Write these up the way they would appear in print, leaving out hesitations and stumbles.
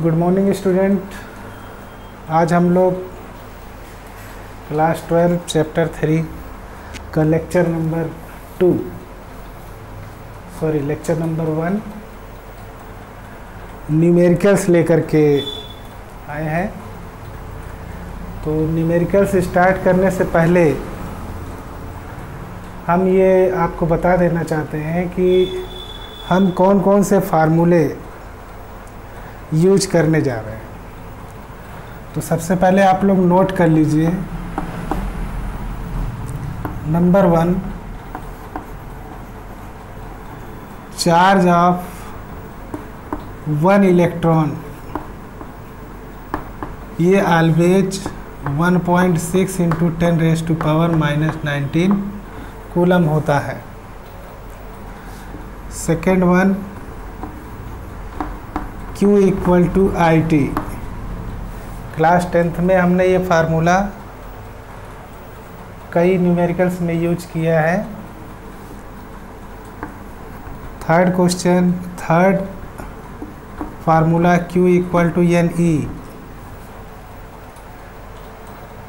Good morning student. आज हम लोग क्लास 12 चैप्टर 3 का लेक्चर नंबर 1 न्यूमेरिकल्स लेकर के आए हैं। तो न्यूमेरिकल्स स्टार्ट करने से पहले हम ये आपको बता देना चाहते हैं कि हम कौन कौन से फार्मूले यूज करने जा रहे हैं। तो सबसे पहले आप लोग नोट कर लीजिए। नंबर 1, चार्ज ऑफ 1 इलेक्ट्रॉन ये ऑलवेज 1.6 इंटू 10⁻⁻⁻19 कूलम होता है। Second one, Q equal to IT। Class 10th में हमने ये फार्मूला कई न्यूमेरिकल्स में यूज किया है। Third formula Q equal to NE।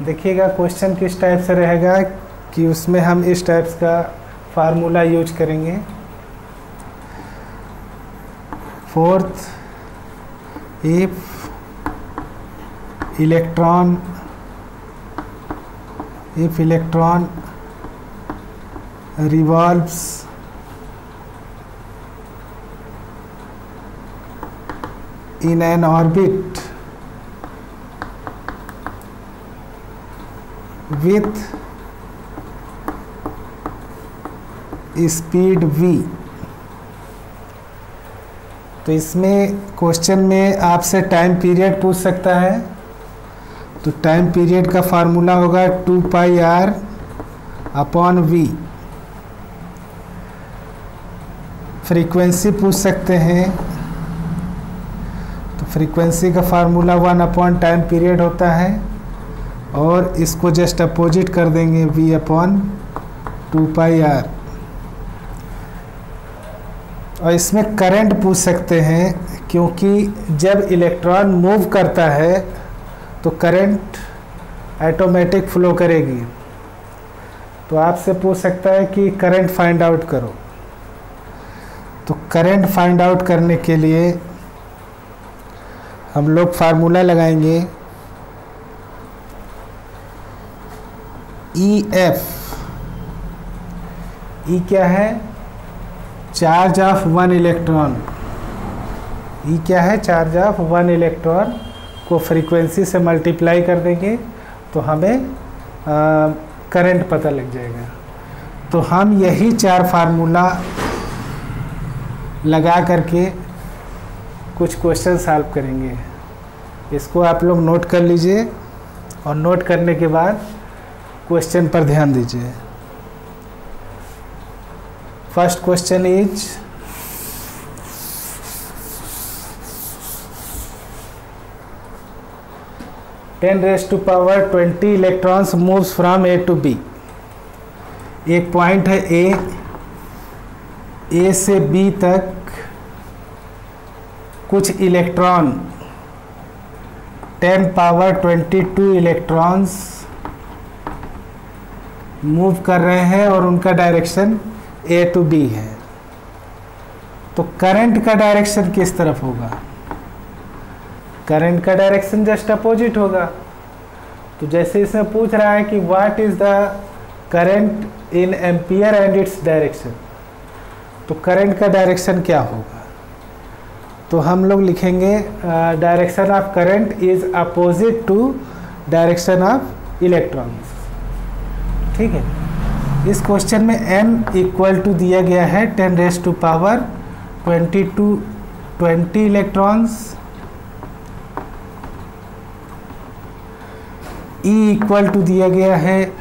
देखिएगा क्वेश्चन किस टाइप से रहेगा कि उसमें हम इस टाइप्स का फार्मूला यूज करेंगे। Fourth, if electron revolves in an orbit with speed v। तो इसमें क्वेश्चन में आपसे टाइम पीरियड पूछ सकता है। तो टाइम पीरियड का फार्मूला होगा 2πr/v। फ्रीक्वेंसी पूछ सकते हैं। तो फ्रीक्वेंसी का फार्मूला 1/टाइम पीरियड होता है और इसको जस्ट अपोजिट कर देंगे v/2πr। और इसमें करंट पूछ सकते हैं, क्योंकि जब इलेक्ट्रॉन मूव करता है तो करंट ऑटोमेटिक फ्लो करेगी। तो आपसे पूछ सकता है कि करंट फाइंड आउट करो। तो करंट फाइंड आउट करने के लिए हम लोग फार्मूला लगाएंगे EF। E क्या है? Charge of 1 electron. E क्या है? चार्ज ऑफ 1 इलेक्ट्रॉन को फ्रीक्वेंसी से मल्टीप्लाई कर देंगे तो हमें करंट पता लग जाएगा। तो हम यही 4 फार्मूला लगा करके कुछ क्वेश्चन सॉल्व करेंगे। इसको आप लोग नोट कर लीजिए और नोट करने के बाद क्वेश्चन पर ध्यान दीजिए। First question is (10⁻20) electrons moves from A to B। एक पॉइंट है A से B तक कुछ इलेक्ट्रॉन 10⁻22 इलेक्ट्रॉन्स मूव कर रहे हैं और उनका डायरेक्शन A to B है। तो करंट का डायरेक्शन किस तरफ होगा? करंट का डायरेक्शन जस्ट अपोजिट होगा। तो जैसे इसमें पूछ रहा है कि what is the current in ampere and its direction, तो करंट का डायरेक्शन क्या होगा? तो हम लोग लिखेंगे direction of current is opposite to direction of electrons. ठीक है। इस क्वेश्चन में n इक्वल टू दिया गया है 10⁻22 इलेक्ट्रॉन्स। E इक्वल टू दिया गया है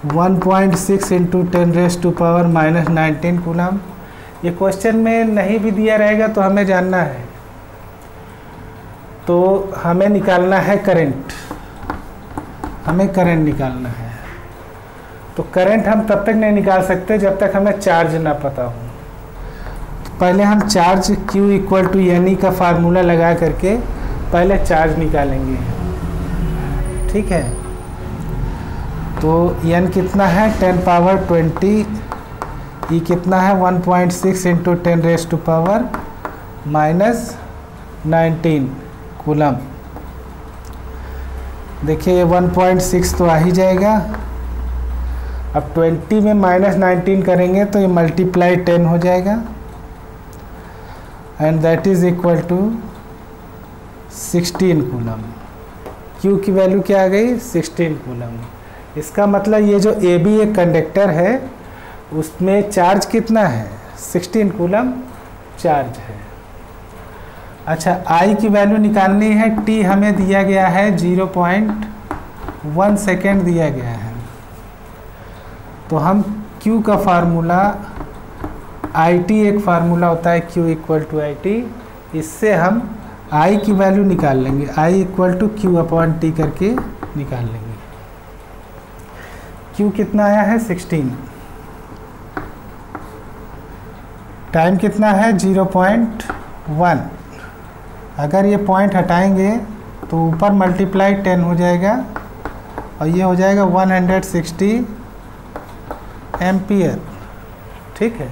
1.6 इंटू 10⁻⁻19 कूलम। ये क्वेश्चन में नहीं भी दिया रहेगा तो हमें जानना है। तो हमें निकालना है करंट, हमें करंट निकालना है। तो करंट हम तब तक नहीं निकाल सकते जब तक हमें चार्ज ना पता हो। पहले हम चार्ज Q इक्वल टू यानी का फार्मूला लगा करके पहले चार्ज निकालेंगे, ठीक है। तो n कितना है 10 पावर 20, E कितना है 1.6 into 10 raise to power -19 coulomb. देखिए ये 1.6 तो आ ही जाएगा। अब 20 में -19 करेंगे तो ये मल्टीप्लाई 10 हो जाएगा and that is equal to 16 coulomb. Q की वैल्यू क्या आ गई 16 कूलम। इसका मतलब ये जो AB एक कंडक्टर है उसमें चार्ज कितना है 16 कूलम चार्ज है। अच्छा I की वैल्यू निकालनी है। T हमें दिया गया है 0.1 सेकेंड दिया गया है। तो हम Q का फार्मूला IT एक फार्मूला होता है Q इक्वल टू IT, इससे हम I की वैल्यू निकाल लेंगे। I equal to Q upon T करके निकाल लेंगे। Q कितना आया है 16, टाइम कितना है 0.1। अगर ये पॉइंट हटाएंगे तो ऊपर मल्टीप्लाई 10 हो जाएगा और ये हो जाएगा 160 एम्पियर, ठीक है।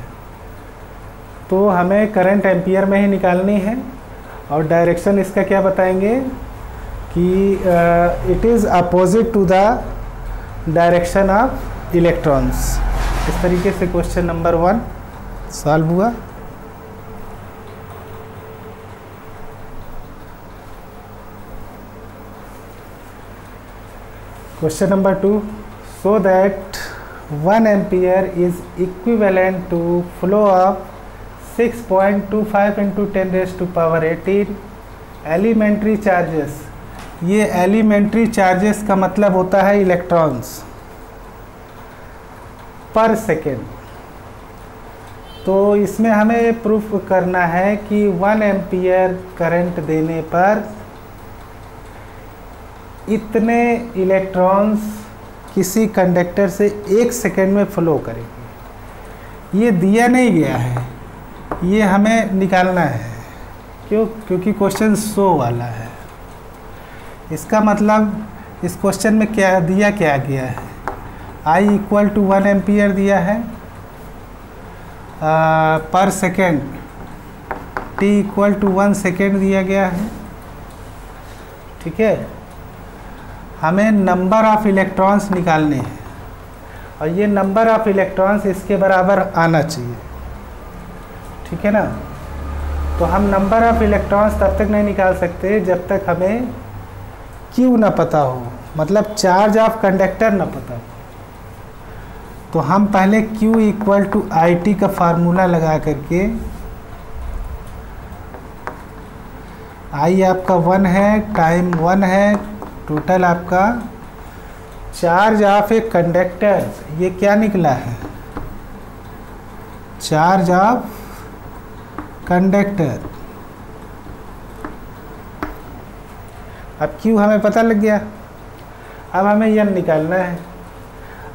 तो हमें करंट एम्पियर में ही निकालनी है और डायरेक्शन इसका क्या बताएंगे कि it is opposite to the direction of electrons. इस तरीके से क्वेश्चन नंबर 1 सॉल्व हुआ। Question number 2, so that 1 ampere is equivalent to flow of 6.25 into 10 raise to power 18 elementary charges. ये एलिमेंट्री चार्जेस का मतलब होता है इलेक्ट्रॉन्स पर सेकेंड। तो इसमें हमें प्रूफ करना है कि 1 एम्पियर करंट देने पर इतने इलेक्ट्रॉन्स किसी कंडक्टर से 1 सेकेंड में फ्लो करेंगे। ये दिया नहीं गया है, ये हमें निकालना है। क्यों? क्योंकि क्वेश्चन सो वाला है। इसका मतलब इस क्वेश्चन में क्या दिया क्या गया है, I इक्वल टू 1 एम्पियर दिया है पर second, T equal to 1 second दिया गया है, ठीक है। हमें नंबर ऑफ इलेक्ट्रॉन्स निकालने हैं और ये नंबर ऑफ इलेक्ट्रॉन्स इसके बराबर आना चाहिए, ठीक है ना। तो हम नंबर ऑफ इलेक्ट्रॉन्स तब तक नहीं निकाल सकते जब तक हमें Q ना पता हो, मतलब चार्ज ऑफ कंडक्टर ना पता हो। तो हम पहले Q इक्वल टू IT का फार्मूला लगा करके, I आपका 1 है, टाइम 1 है, टोटल आपका चार्ज ऑफ ए कंडक्टर, ये क्या निकला है चार्ज ऑफ कंडक्टर। अब Q हमें पता लग गया, अब हमें N निकालना है।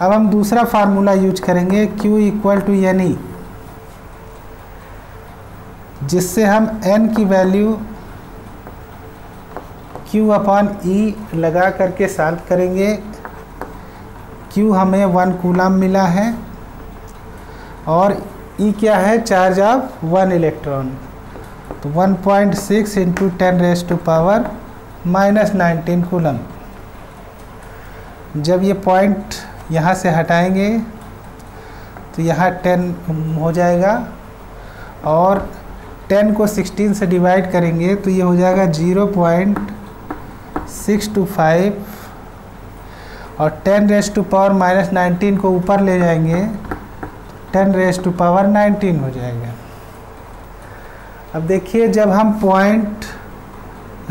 अब हम दूसरा फार्मूला यूज करेंगे Q इक्वल टू N, जिससे हम N की वैल्यू Q अपॉन E लगा करके सॉल्व करेंगे। Q हमें 1 कूलम मिला है और E क्या है चार्ज ऑफ 1 इलेक्ट्रॉन। तो 1.6 into 10 raise to power -19 coulomb. जब ये पॉइंट यहाँ से हटाएंगे तो यहाँ 10 हो जाएगा और 10 को 16 से डिवाइड करेंगे तो ये हो जाएगा 0.625 और 10 रेज टू पावर -19 को ऊपर ले जाएंगे 10 रेज टू पावर 19 हो जाएगा। अब देखिए जब हम पॉइंट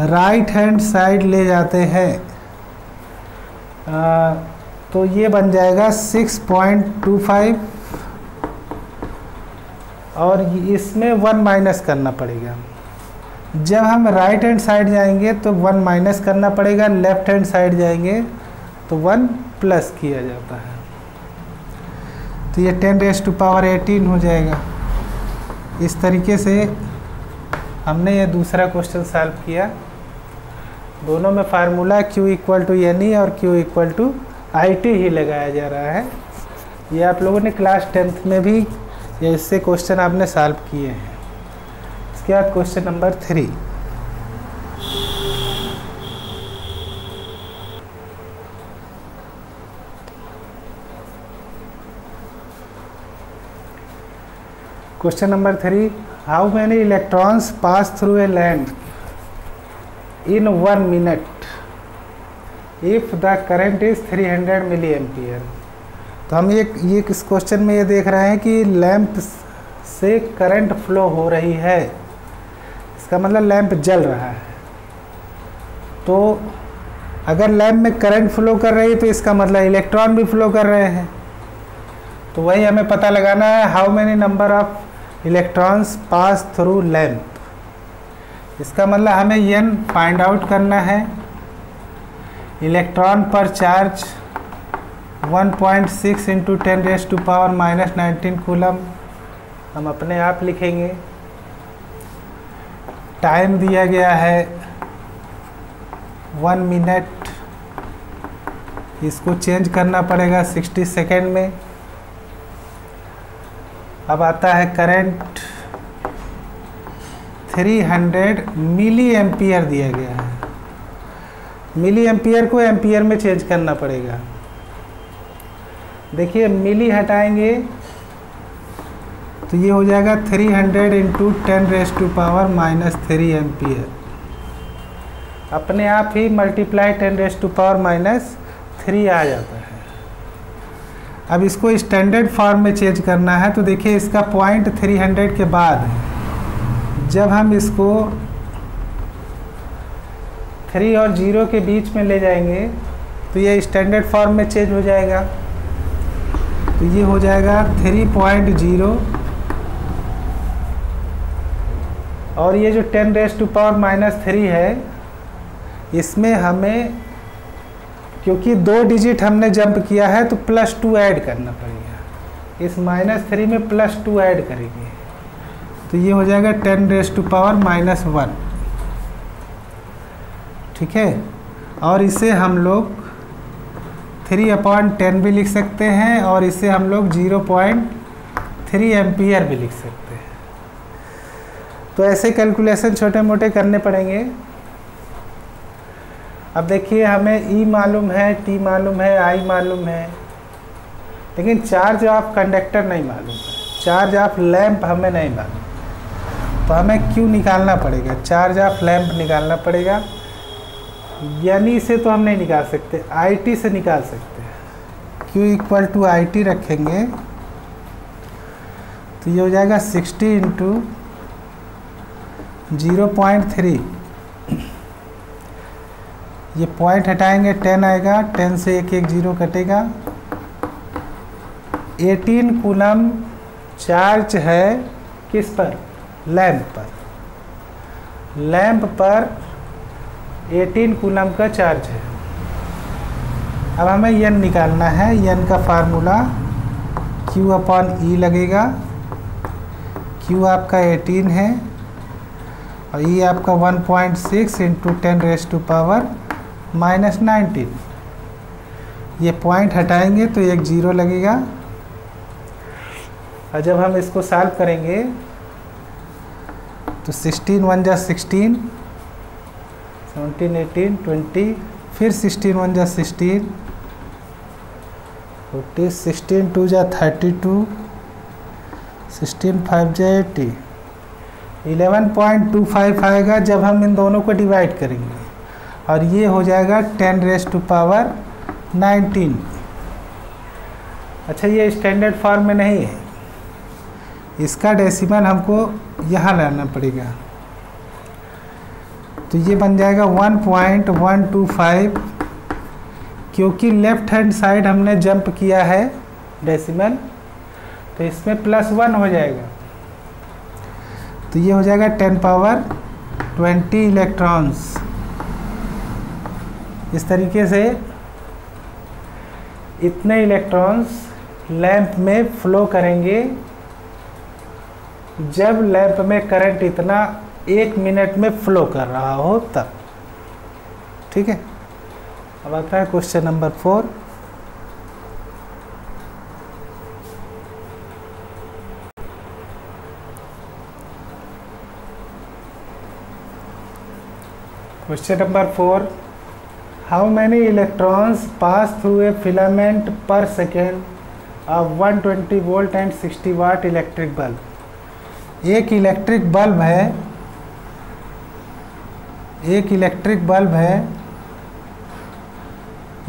राइट हैंड साइड ले जाते हैं तो ये बन जाएगा 6.25 और इसमें 1 माइनस करना पड़ेगा। जब हम राइट हैंड साइड जाएंगे तो 1 माइनस करना पड़ेगा, लेफ्ट हैंड साइड जाएंगे तो 1 प्लस किया जाता है। तो ये 10 रेज टू पावर 18 हो जाएगा। इस तरीके से हमने ये दूसरा क्वेश्चन सॉल्व किया। दोनों में formula Q equal to N E और Q equal to I T ही लगाया जा रहा है। ये आप लोगों ने क्लास 10th में भी इससे क्वेश्चन आपने सॉल्व किए हैं। इसके बाद question number 3। Question number 3, how many electrons pass through a lamp in 1 minute if the current is 300 milli ampere. तो हम ये इस क्वेश्चन में ये देख रहे हैं कि लैंप से करंट फ्लो हो रही है, इसका मतलब लैंप जल रहा है। तो अगर लैंप में करंट फ्लो कर रही है तो इसका मतलब इलेक्ट्रॉन भी फ्लो कर रहे हैं। तो वही हमें पता लगाना है, how many number of electrons pass through lamp. इसका मतलब हमें n फाइंड आउट करना है। इलेक्ट्रॉन पर चार्ज 1.6 इंटू 10⁻⁻⁻19 कूलम हम अपने आप लिखेंगे। टाइम दिया गया है 1 मिनट, इसको चेंज करना पड़ेगा 60 सेकेंड में। अब आता है करंट 300 मिली एम्पियर दिया गया है। मिली एम्पियर को एम्पियर में चेंज करना पड़ेगा। देखिए मिली हटाएंगे तो ये हो जाएगा 300 इंटू 10⁻³ एम्पियर। अपने आप ही मल्टीप्लाई 10⁻³ आ जाता है। अब इसको स्टैंडर्ड फॉर्म में चेंज करना है। तो देखिए इसका पॉइंट 300 के बाद जब हम इसको 3 और 0 के बीच में ले जाएंगे तो ये स्टैंडर्ड फॉर्म में चेंज हो जाएगा। तो ये हो जाएगा 3.0 और ये जो 10⁻³ है इसमें हमें, क्योंकि 2 डिजिट हमने जंप किया है तो +2 ऐड करना पड़ेगा। इस -3 में +2 ऐड करेंगे तो ये हो जाएगा 10⁻⁻1। ठीक है, और इसे हम लोग 3/10 भी लिख सकते हैं और इसे हम लोग 0.3 एम्पियर भी लिख सकते हैं। तो ऐसे कैलकुलेशन छोटे मोटे करने पड़ेंगे। अब देखिए हमें E मालूम है, T मालूम है, I मालूम है, लेकिन चार्ज ऑफ कंडक्टर नहीं मालूम है, चार्ज ऑफ लैंप हमें नहीं मालूम। तो हमें Q निकालना पड़ेगा, चार्ज ऑफ लैंप निकालना पड़ेगा। यानी से तो हम नहीं निकाल सकते, IT से निकाल सकते हैं। Q इक्वल टू IT रखेंगे तो ये हो जाएगा 60 इंटू 0.3। ये पॉइंट हटाएंगे 10 आएगा, 10 से एक 0 कटेगा। 18 कूलम चार्ज है किस पर? लैंप पर। लैंप पर 18 कूलम का चार्ज है। अब हमें n निकालना है। n का फार्मूला Q/E लगेगा। Q आपका 18 है और E आपका 1.6 इंटू 10⁻⁻⁻19। ये पॉइंट हटाएंगे तो एक 0 लगेगा। और जब हम इसको सॉल्व करेंगे तो 16 1 जा 16, 17 18 20, फिर 16 1 जा 16, 40, 16 2 जा 32, 16 5 जा 80, 11.25 आएगा जब हम इन दोनों को डिवाइड करेंगे और ये हो जाएगा 10⁻19। अच्छा, ये स्टैंडर्ड फॉर्म में नहीं है, इसका डेसिमल हमको यहाँ लाना पड़ेगा। तो ये बन जाएगा 1.125, क्योंकि लेफ्ट हैंड साइड हमने जंप किया है डेसिमल, तो इसमें +1 हो जाएगा। तो ये हो जाएगा 10⁻20 इलेक्ट्रॉन्स। इस तरीके से इतने इलेक्ट्रॉन्स लैंप में फ्लो करेंगे जब लैंप में करंट इतना 1 मिनट में फ्लो कर रहा हो तब। ठीक है, अब आता है question number 4। Question number 4, how many electrons pass through a filament per second of 120 volt and 60 watt electric bulb. एक इलेक्ट्रिक बल्ब है,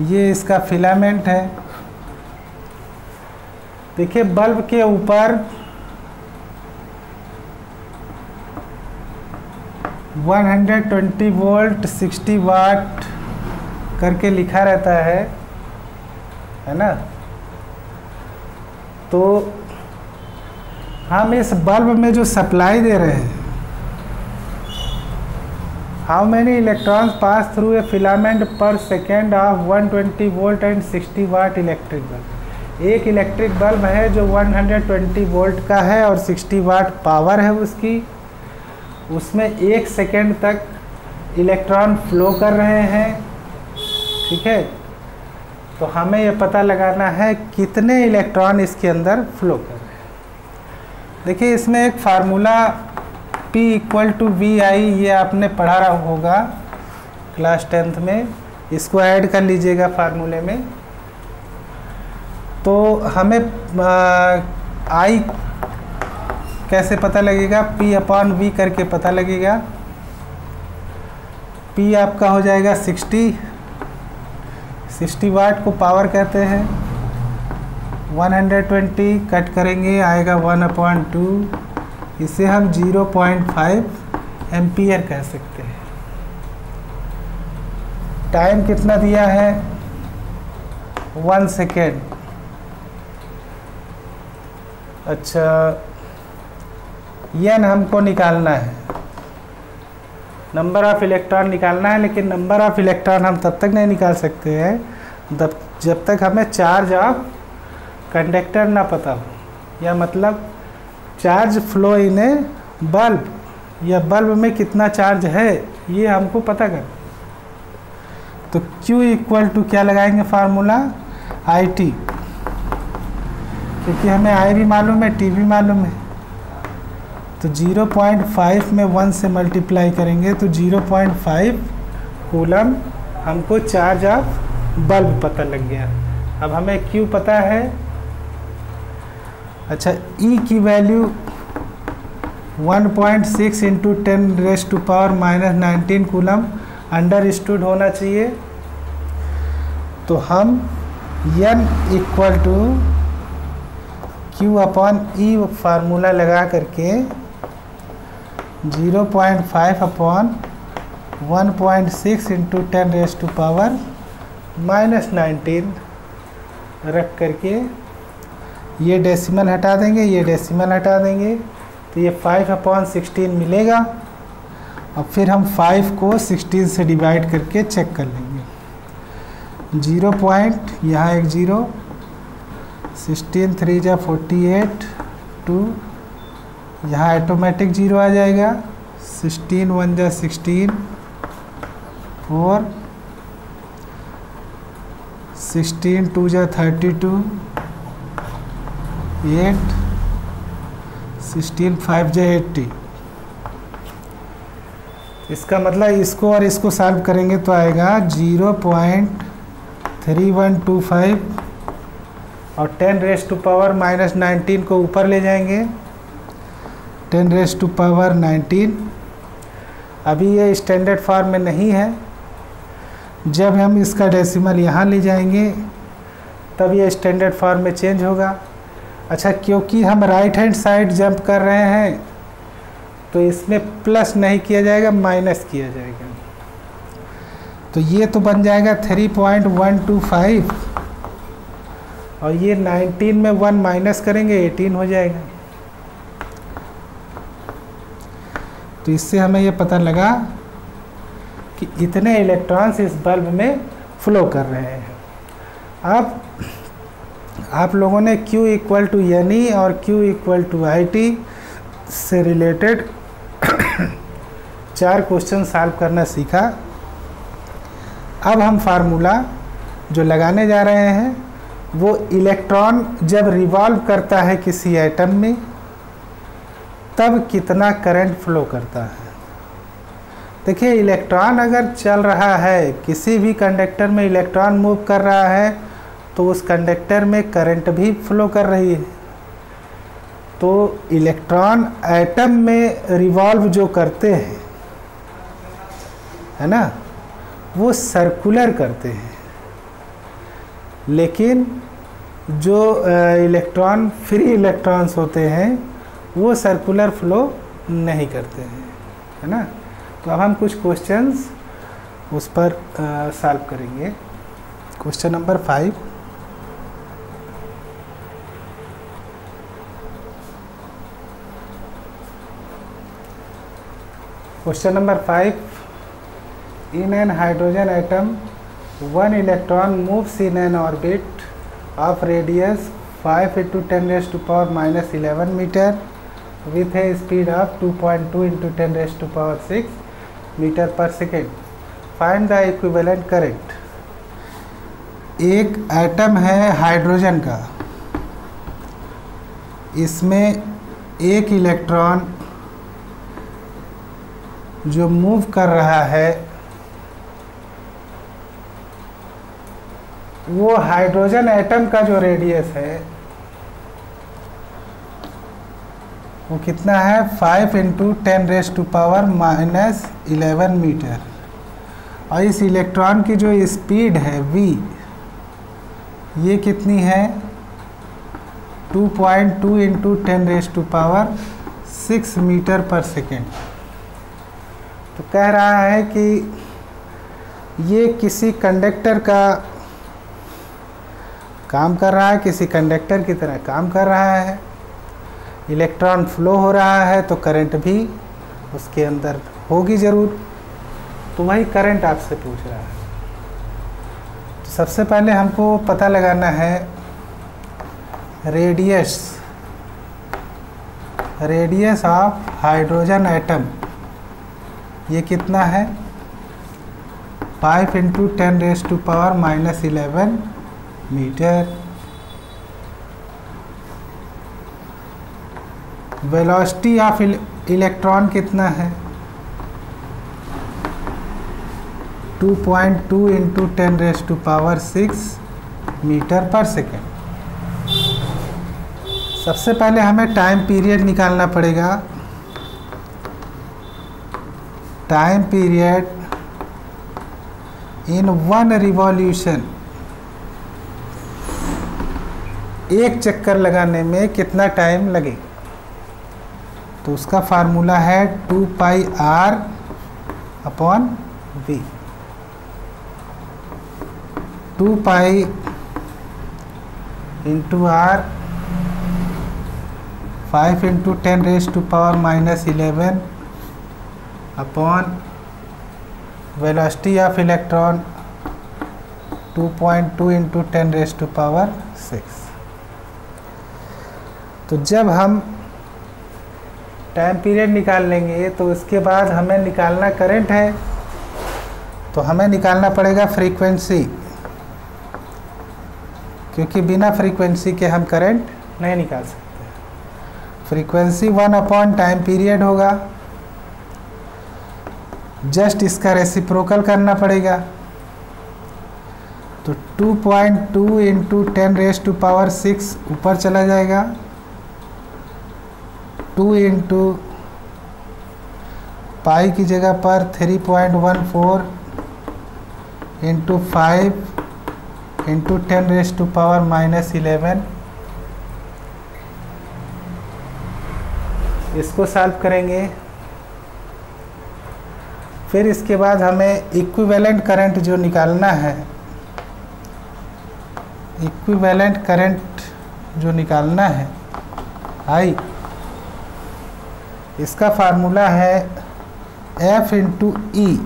ये इसका फिलामेंट है। देखिए बल्ब के ऊपर 120 वोल्ट 60 वाट करके लिखा रहता है ना। तो हम इस बल्ब में जो सप्लाई दे रहे हैं, how many electrons pass through a filament per second of 120 volt and 60 watt electric bulb. एक इलेक्ट्रिक बल्ब है जो 120 वोल्ट का है और 60 वाट पावर है उसकी, उसमें 1 सेकेंड तक इलेक्ट्रॉन फ्लो कर रहे हैं। ठीक है, तो हमें ये पता लगाना है कितने इलेक्ट्रॉन इसके अंदर फ्लो कर रहे हैं। देखिए इसमें एक फार्मूला P = VI, ये आपने पढ़ा रहा होगा क्लास 10th में, इसको ऐड कर लीजिएगा फार्मूले में। तो हमें I कैसे पता लगेगा, P/V करके पता लगेगा। P आपका हो जाएगा 60 वाट को पावर कहते हैं। 120 कट करेंगे आएगा 1/2, इसे हम 0.5 एम्पियर कह सकते हैं। टाइम कितना दिया है, 1 सेकेंड। अच्छा, n हमको निकालना है, नंबर ऑफ इलेक्ट्रॉन निकालना है, लेकिन नंबर ऑफ इलेक्ट्रॉन हम तब तक नहीं निकाल सकते हैं जब तक हमें चार्ज ऑफ कंडक्टर ना पता हो, या मतलब charge flow in A bulb, या बल्ब में कितना चार्ज है ये हमको पता कर। तो Q = क्या लगाएंगे फार्मूला, IT, क्योंकि हमें I भी मालूम है, T भी मालूम है। तो 0.5 में 1 से मल्टीप्लाई करेंगे तो 0.5 कूलम हमको चार्ज ऑफ बल्ब पता लग गया। अब हमें Q पता है। अच्छा, E की वैल्यू 1.6 × 10⁻⁻19 कूलम अंडरस्टूड होना चाहिए। तो हम N = Q/E फार्मूला लगा करके 0.5 / 1.6 × 10⁻⁻19 रख करके ये डेसिमल हटा देंगे, ये डेसिमल हटा देंगे, तो ये 5/16 मिलेगा। और फिर हम 5 को 16 से डिवाइड करके चेक कर लेंगे। 0 पॉइंट, यहाँ एक 0, 16 3 × 48, 2, यहाँ ऑटोमेटिक 0 आ जाएगा। 16 1 × 16, 4, 16 2 × 32, 8, 16 5 × 80। इसका मतलब इसको और इसको सॉल्व करेंगे तो आएगा 0.3125 और 10⁻⁻19 को ऊपर ले जाएंगे, 10⁻⁻19। अभी ये स्टैंडर्ड फॉर्म में नहीं है, जब हम इसका डेसिमल यहाँ ले जाएंगे तब ये स्टैंडर्ड फॉर्म में चेंज होगा। अच्छा, क्योंकि हम राइट हैंड साइड जंप कर रहे हैं तो इसमें प्लस नहीं किया जाएगा, माइनस किया जाएगा। तो ये तो बन जाएगा 3.125 और ये 19 में 1 माइनस करेंगे 18 हो जाएगा। तो इससे हमें ये पता लगा कि इतने इलेक्ट्रॉन्स इस बल्ब में फ्लो कर रहे हैं। अब आप लोगों ने Q = NE और Q = IT से रिलेटेड 4 क्वेश्चन सॉल्व करना सीखा। अब हम फार्मूला जो लगाने जा रहे हैं वो इलेक्ट्रॉन जब रिवॉल्व करता है किसी एटम में तब कितना करंट फ्लो करता है। देखिए, इलेक्ट्रॉन अगर चल रहा है, किसी भी कंडक्टर में इलेक्ट्रॉन मूव कर रहा है तो उस कंडक्टर में करंट भी फ्लो कर रही है। तो इलेक्ट्रॉन एटम में रिवॉल्व जो करते हैं, है ना, वो सर्कुलर करते हैं, लेकिन जो इलेक्ट्रॉन फ्री इलेक्ट्रॉन्स होते हैं वो सर्कुलर फ्लो नहीं करते हैं, है ना। तो अब हम कुछ क्वेश्चंस उस पर सॉल्व करेंगे। Question number 5, question number 5, in an hydrogen atom 1 electron moves in an orbit of radius 5 × 10⁻⁻11 metre with a speed of 2.2 × 10⁻6 metre per second. Find the equivalent current. एक एटम है हाइड्रोजन का, इसमें एक electron जो move कर रहा है वो हाइड्रोजन एटम का जो रेडियस है वो कितना है, 5 × 10⁻11 मीटर। और इस इलेक्ट्रॉन की जो स्पीड है v, ये कितनी है, 2.2 × 10⁻6 मीटर पर सेकेंड। तो कह रहा है कि ये किसी कंडक्टर का काम कर रहा है, किसी कंडक्टर की तरह काम कर रहा है। इलेक्ट्रॉन फ्लो हो रहा है तो करंट भी उसके अंदर होगी ज़रूर। तो वही करंट आपसे पूछ रहा है। तो सबसे पहले हमको पता लगाना है रेडियस ऑफ हाइड्रोजन एटम। ये कितना है, 5 × 10⁻11 मीटर। वेलोसिटी ऑफ इलेक्ट्रॉन कितना है, 2.2 × 10⁻6 मीटर पर सेकेंड। सबसे पहले हमें टाइम पीरियड निकालना पड़ेगा। टाइम पीरियड इन 1 रिवॉल्यूशन, एक चक्कर लगाने में कितना टाइम लगे। तो उसका फार्मूला है 2πr/v। 2π × r 5 × 10⁻11 upon velocity of electron 2.2 × 10⁻6। तो जब हम टाइम पीरियड निकाल लेंगे तो उसके बाद हमें निकालना करंट है, तो हमें निकालना पड़ेगा फ्रीक्वेंसी, क्योंकि बिना फ्रीक्वेंसी के हम करंट नहीं निकाल सकते। फ्रीक्वेंसी 1 टाइम पीरियड होगा, जस्ट इसका रेसिप्रोकल करना पड़ेगा। तो 2.2 × 10⁻6 ऊपर चला जाएगा, 2 × पाई की जगह पर 3.14 × 5 × 10⁻11। इसको सॉल्व करेंगे। फिर इसके बाद हमें इक्विवेलेंट करंट जो निकालना है, इक्विवेलेंट करंट जो निकालना है आई, इसका फार्मूला है F × E।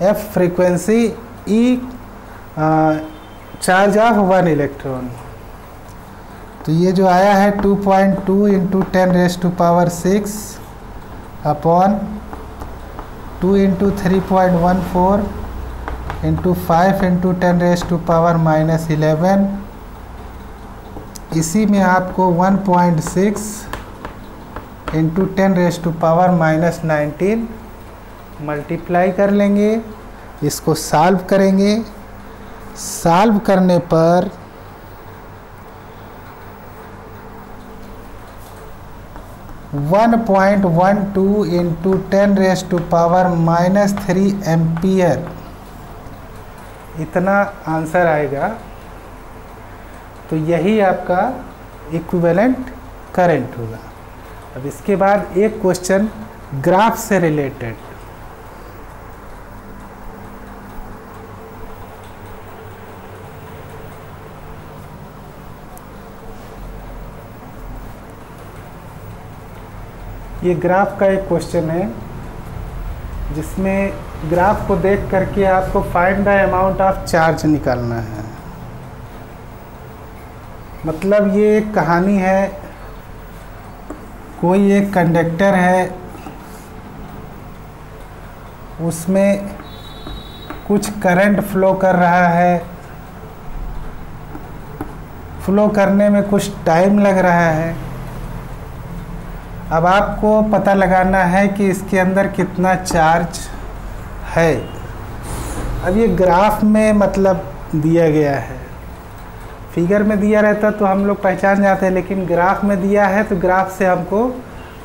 F frequency, E charge of 1 electron. तो ये जो आया है 2.2 into 10⁻6 upon 2 into 3.14 into 5 into 10⁻⁻11। इसी में आपको 1.6 इंटू 10⁻⁻19 मल्टीप्लाई कर लेंगे। इसको सॉल्व करेंगे। सॉल्व करने पर 1.12 इंटू 10⁻³ एम्पियर इतना आंसर आएगा। तो यही आपका इक्विवेलेंट करंट होगा। अब इसके बाद एक क्वेश्चन ग्राफ से रिलेटेड। ये ग्राफ का एक क्वेश्चन है जिसमें ग्राफ को देख करके आपको find the amount of charge निकालना है। मतलब ये एक कहानी है, कोई एक कंडक्टर है, उसमें कुछ करंट फ्लो कर रहा है, फ्लो करने में कुछ टाइम लग रहा है। अब आपको पता लगाना है कि इसके अंदर कितना चार्ज है। अब ये ग्राफ में मतलब दिया गया है, फिगर में दिया रहता तो हम लोग पहचान जाते हैं, लेकिन ग्राफ में दिया है तो ग्राफ से हमको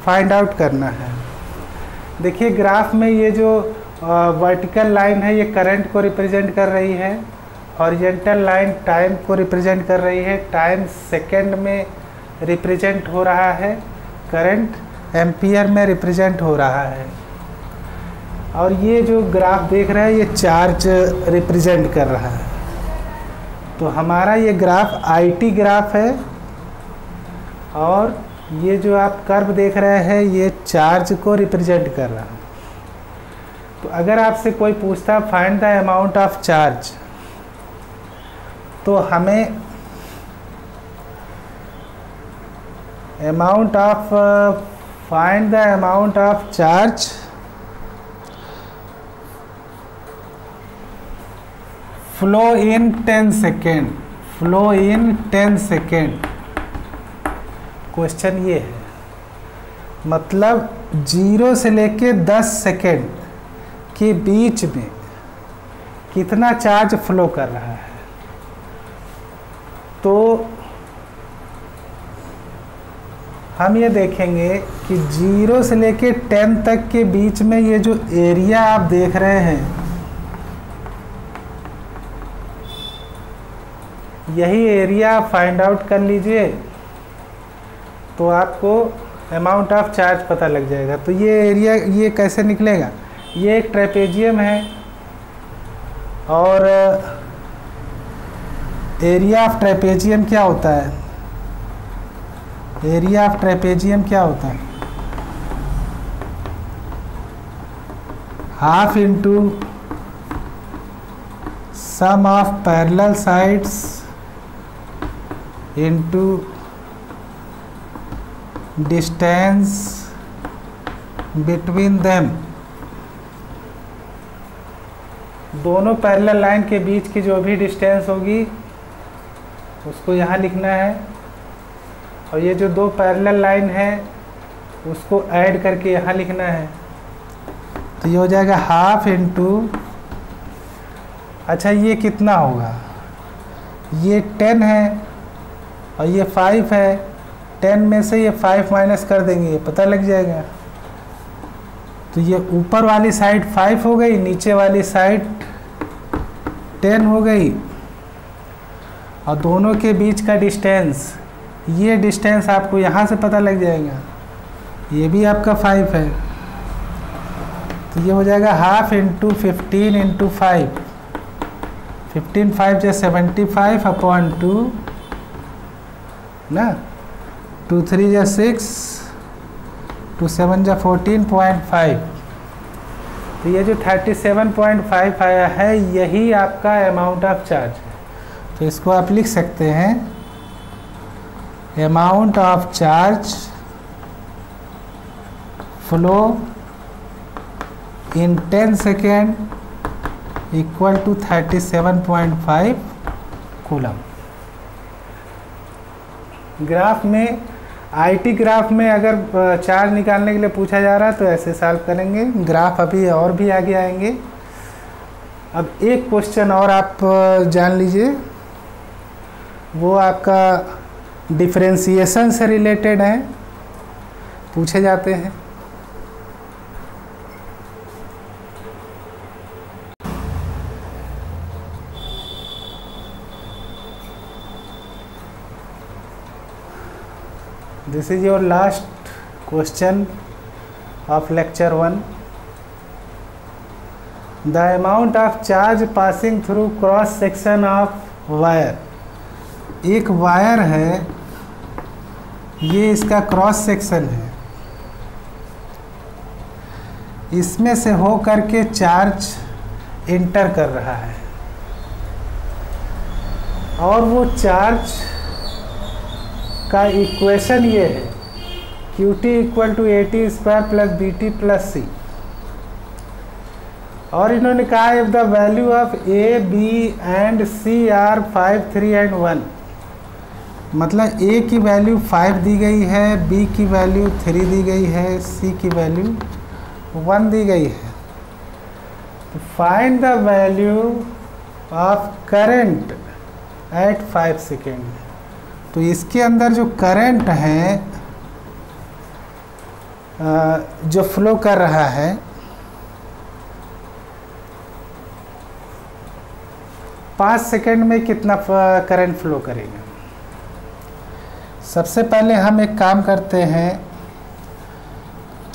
फाइंड आउट करना है। देखिए ग्राफ में ये जो वर्टिकल लाइन है ये करंट को रिप्रेजेंट कर रही है, हॉरिजॉन्टल लाइन टाइम को रिप्रेजेंट कर रही है, टाइम सेकंड में रिप्रेजेंट हो रहा है, करंट एम्पियर में रिप्रेजेंट हो रहा है। और ये जो ग्राफ देख रहे हैं ये चार्ज रिप्रेजेंट कर रहा है। तो हमारा ये ग्राफ आईटी ग्राफ है और ये जो आप कर्व देख रहे हैं ये चार्ज को रिप्रेजेंट कर रहा है। तो अगर आपसे कोई पूछता find the amount of charge, तो हमें amount of find the amount of charge flow in 10 second, flow in 10 second. Question ये है, मतलब 0 से लेके 10 सेकेंड के बीच में कितना चार्ज फ्लो कर रहा है। तो हम ये देखेंगे कि 0 से लेके 10 तक के बीच में ये जो एरिया आप देख रहे हैं यही एरिया फाइंड आउट कर लीजिए तो आपको अमाउंट ऑफ चार्ज पता लग जाएगा। तो ये एरिया ये कैसे निकलेगा, ये एक ट्रेपेजियम है और एरिया ऑफ ट्रेपेजियम क्या होता है, एरिया ऑफ ट्रेपेजियम क्या होता है, half into sum of parallel sides into distance between them. दोनों पैरेलल लाइन के बीच की जो भी डिस्टेंस होगी उसको यहाँ लिखना है, और ये जो दो पैरेलल लाइन है उसको ऐड करके यहाँ लिखना है। तो ये हो जाएगा हाफ इंटू, अच्छा ये कितना होगा, ये 10 है और ये 5 है, 10 में से ये 5 माइनस कर देंगे, पता लग जाएगा। तो ये ऊपर वाली साइड 5 हो गई, नीचे वाली साइड 10 हो गई, और दोनों के बीच का डिस्टेंस, ये डिस्टेंस आपको यहाँ से पता लग जाएगा, ये भी आपका 5 है। तो ये हो जाएगा हाफ इंटू 15 इंटू 5, 15 5 जो 75 अपॉन 2 ना, 2 3 जो 6, 2 7 जो 14.5। तो ये जो 37.5 आया है यही आपका अमाउंट ऑफ चार्ज है। तो इसको आप लिख सकते हैं amount of charge flow in 10 second equal to 37.5 coulomb. Graph में आईटी ग्राफ में अगर चार्ज निकालने के लिए पूछा जा रहा है तो ऐसे सॉल्व करेंगे। ग्राफ अभी और भी आगे आएंगे। अब एक क्वेश्चन और आप जान लीजिए, वो आपका डिफरेंशिएशन से रिलेटेड है, पूछे जाते हैं। This is your last question of lecture 1. The amount of charge passing through cross section of wire. एक वायर है, ये इसका क्रॉस सेक्शन है, इसमें से हो करके चार्ज इंटर कर रहा है और वो चार्ज का इक्वेशन ये है QT equal to AT square plus BT plus C। और इन्होंने कहा if the value of A, B and C are 5, 3 and 1, मतलब A की वैल्यू 5 दी गई है, B की वैल्यू 3 दी गई है, C की वैल्यू 1 दी गई है। तो find the value of current eight 5 second. तो इसके अंदर जो करंट है जो फ्लो कर रहा है, पाँच सेकेंड में कितना करंट फ्लो करेगा। सबसे पहले हम एक काम करते हैं,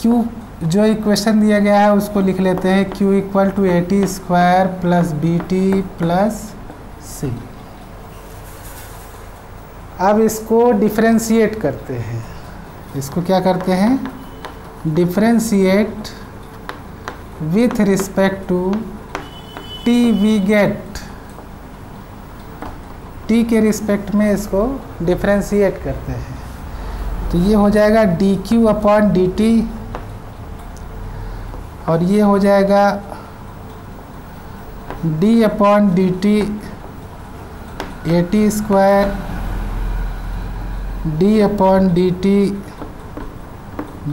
Q जो इक्वेशन दिया गया है उसको लिख लेते हैं, Q equal to AT square plus BT plus C। अब इसको डिफरेंशिएट करते हैं, इसको क्या करते हैं, differentiate with respect to T we get, T के रिस्पेक्ट में इसको डिफरेंशिएट करते हैं। तो ये हो जाएगा dQ अपॉन dt और ये हो जाएगा d upon dt AT square d upon dt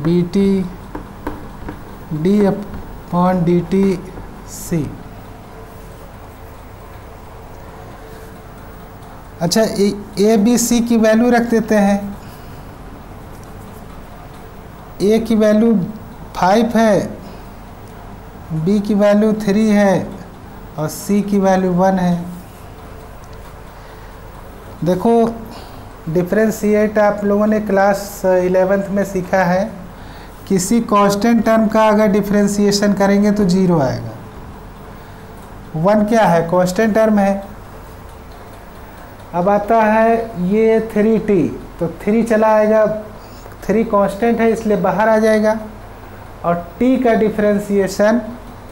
BT d upon dt C। अच्छा, A B C की वैल्यू रख देते हैं। A की वैल्यू 5 है, B की वैल्यू 3 है और C की वैल्यू 1 है। देखो, डिफरेंशिएट आप लोगों ने क्लास 11th में सीखा है, किसी कांस्टेंट टर्म का अगर डिफरेंशिएशन करेंगे तो 0 आएगा। 1 क्या है, कांस्टेंट टर्म है। अब आता है ये 3t, तो 3 चला आएगा, 3 कांस्टेंट है इसलिए बाहर आ जाएगा और t का डिफरेंशिएशन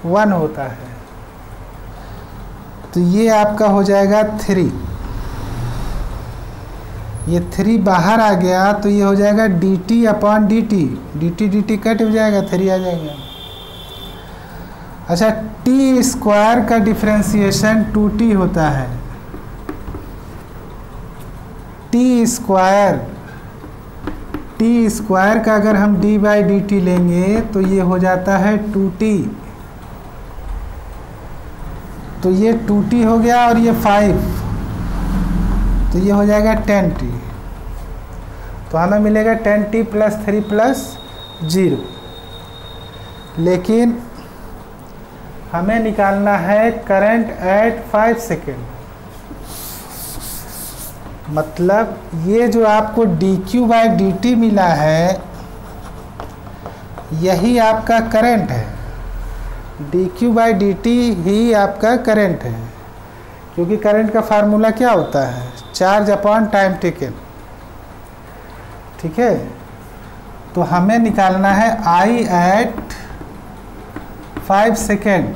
1 होता है, तो ये आपका हो जाएगा 3। ये 3 बाहर आ गया तो ये हो जाएगा dt upon dt, dt cut हो जाएगा, 3 आ जाएगा। अच्छा, t स्क्वायर का डिफरेंशिएशन 2t होता है। t स्क्वायर का अगर हम d बाई dt लेंगे तो ये हो जाता है 2t, तो ये 2t हो गया और ये 5, तो ये हो जाएगा 10t। तो हमें मिलेगा 10t प्लस 3 प्लस 0। लेकिन हमें निकालना है करंट एट 5 सेकेंड, मतलब ये जो आपको dQ बाई dt मिला है यही आपका करंट है। dQ बाई dt ही आपका करंट है, क्योंकि करंट का फार्मूला क्या होता है, चार्ज अपॉन टाइम टेकन। ठीक है, तो हमें निकालना है I एट 5 सेकेंड।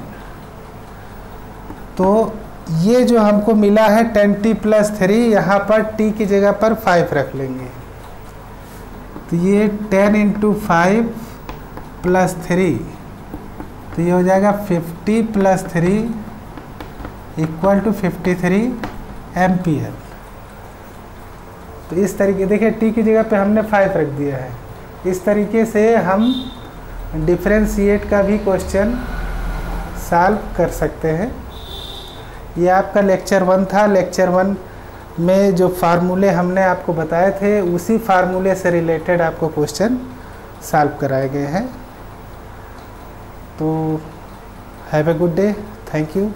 तो ये जो हमको मिला है 10t प्लस 3, यहाँ पर t की जगह पर 5 रख लेंगे। तो ये 10 इंटू 5 प्लस 3, तो ये हो जाएगा 50 प्लस 3 इक्वल टू 53 एम्पियर। तो इस तरीके देखिए टी की जगह पे हमने 5 रख दिया है। इस तरीके से हम डिफरेंशिएट का भी क्वेश्चन सॉल्व कर सकते हैं। ये आपका लेक्चर 1 था। लेक्चर 1 में जो फार्मूले हमने आपको बताए थे उसी फार्मूले से रिलेटेड आपको क्वेश्चन सॉल्व कराए गए हैं। तो have a good day, thank you.